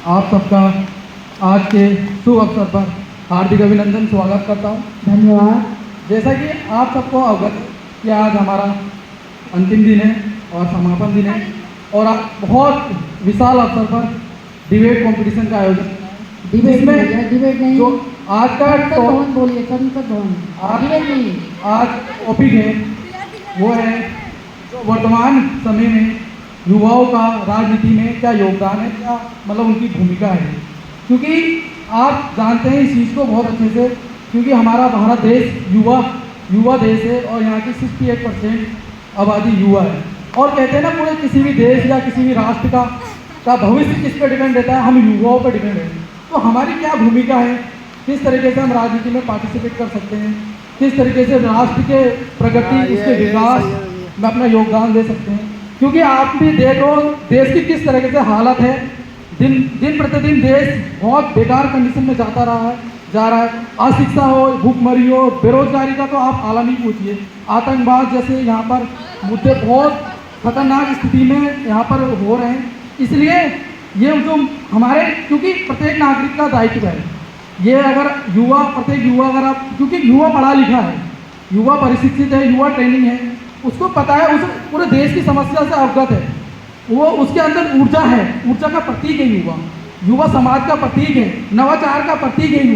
आप सबका आज के शुभ अवसर पर हार्दिक अभिनंदन स्वागत करता हूँ। धन्यवाद। जैसा कि आप सबको अवगत है कि आज हमारा अंतिम दिन है और समापन दिन है और आज बहुत विशाल अवसर पर डिबेट कंपटीशन का आयोजन डिबेट नहीं, जो आज का भवन बोलिए, संसद भवन। डिबेट नहीं, आज टॉपिक है वो है जो वर्तमान समय में युवाओं का राजनीति में क्या योगदान है, क्या मतलब उनकी भूमिका है। क्योंकि आप जानते हैं इस चीज़ को बहुत अच्छे से, क्योंकि हमारा भारत देश युवा देश है और यहाँ की 68% आबादी युवा है। और कहते हैं ना पूरे किसी भी देश या किसी भी राष्ट्र का भविष्य किस पर डिपेंड रहता है, हम युवाओं पर डिपेंड है। तो हमारी क्या भूमिका है, किस तरीके से हम राजनीति में पार्टिसिपेट कर सकते हैं, किस तरीके से राष्ट्र के प्रगति उसके विकास में अपना योगदान दे सकते हैं। क्योंकि आप भी देखो देश की किस तरीके से हालत है, दिन प्रतिदिन देश बहुत बेकार कंडीशन में जा रहा है। अशिक्षा हो, भूखमरी हो, बेरोजगारी का तो आप आला नहीं पूछिए, आतंकवाद जैसे यहाँ पर मुद्दे बहुत खतरनाक स्थिति में यहाँ पर हो रहे हैं। इसलिए ये जो हमारे, क्योंकि प्रत्येक नागरिक का दायित्व है ये, अगर प्रत्येक युवा अगर आप, क्योंकि युवा पढ़ा लिखा है, युवा परिशिक्षित है, युवा ट्रेनिंग है, उसको पता है, उस पूरे देश की समस्या से अवगत है, वो उसके अंदर ऊर्जा है, ऊर्जा का प्रतीक है युवा समाज का प्रतीक है, नवाचार का प्रतीक है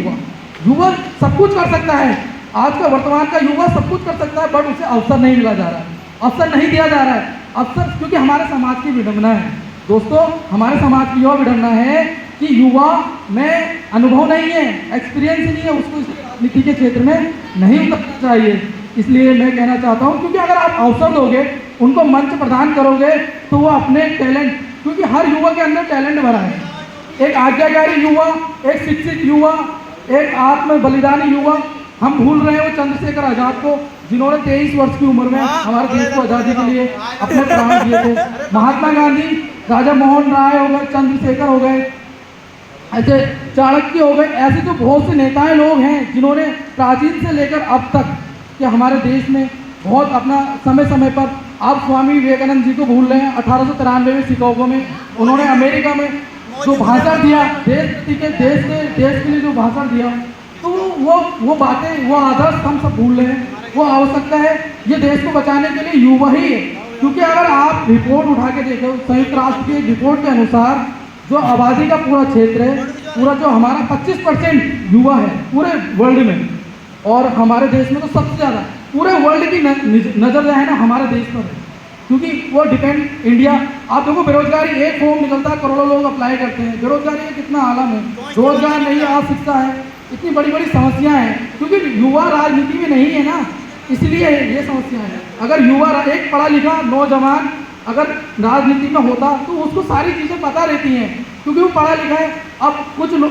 युवा सब कुछ कर सकता है। आज का वर्तमान का युवा सब कुछ कर सकता है, बट उसे अवसर नहीं मिला जा रहा है, अवसर नहीं दिया जा रहा है। अवसर क्योंकि हमारे समाज की विडंबना है दोस्तों, हमारे समाज की यह विडंबना है कि युवा में अनुभव नहीं है, एक्सपीरियंस नहीं है, उसको इस राजनीति के क्षेत्र में नहीं उतरना चाहिए। इसलिए मैं कहना चाहता हूँ, क्योंकि अगर आप अवसर दोगे, उनको मंच प्रदान करोगे, तो वो अपने टैलेंट, क्योंकि हर युवा के अंदर टैलेंट भरा है, एक आज्ञाकारी युवा, एक शिक्षित युवा, एक आत्म बलिदानी युवा। हम भूल रहे हैं वो चंद्रशेखर आजाद को, जिन्होंने 23 वर्ष की उम्र में हमारे देश को आज़ादी के लिए अपने प्राण दिए थे। महात्मा गांधी, राजा मोहन राय हो गए, चंद्रशेखर हो गए, ऐसे चाणक्य हो गए, ऐसे तो बहुत से नेताएं लोग हैं जिन्होंने प्राचीन से लेकर अब तक कि हमारे देश में बहुत अपना समय पर, आप स्वामी विवेकानंद जी को भूल रहे हैं, 1893 में शिकागो में उन्होंने अमेरिका में जो भाषण दिया, देश के लिए जो भाषण दिया, तो वो बातें, वो आदर्श हम सब भूल रहे हैं। वो आवश्यकता है, ये देश को बचाने के लिए युवा ही है। क्योंकि अगर आप रिपोर्ट उठा के देखो, संयुक्त राष्ट्र की रिपोर्ट के अनुसार जो आबादी का पूरा क्षेत्र है, पूरा जो हमारा 25% युवा है पूरे वर्ल्ड में, और हमारे देश में तो सबसे ज़्यादा, पूरे वर्ल्ड की नज़र जो है ना हमारे देश पर है। क्योंकि वो डिपेंड इंडिया, आप देखो बेरोजगारी, एक फॉर्म निकलता है, करोड़ों लोग अप्लाई करते हैं, बेरोजगारी का कितना आलम है, रोजगार नहीं है, अशिक्षा है, इतनी बड़ी बड़ी समस्याएं हैं, क्योंकि युवा राजनीति में नहीं है ना, इसलिए ये समस्या है। अगर युवा एक पढ़ा लिखा नौजवान अगर राजनीति में होता तो उसको सारी चीज़ें पता रहती हैं, क्योंकि वो पढ़ा लिखा है। अब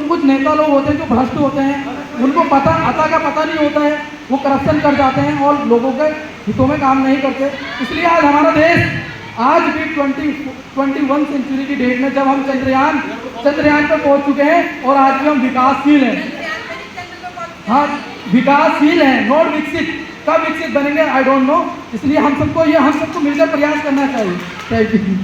कुछ नेता लोग होते हैं जो भ्रष्ट होते हैं, उनको आता का पता नहीं होता है, वो करप्शन कर जाते हैं और लोगों के हितों में काम नहीं करते। इसलिए आज हमारा देश आज भी 21 सेंचुरी की डेट में, जब हम चंद्रयान पर पहुंच चुके हैं और आज भी हम विकासशील हैं, हाँ विकासशील हैं, नॉट विकसित। कब विकसित बनेंगे आई डोंट नो। इसलिए हम सबको मिलकर प्रयास करना चाहिए। Thank you.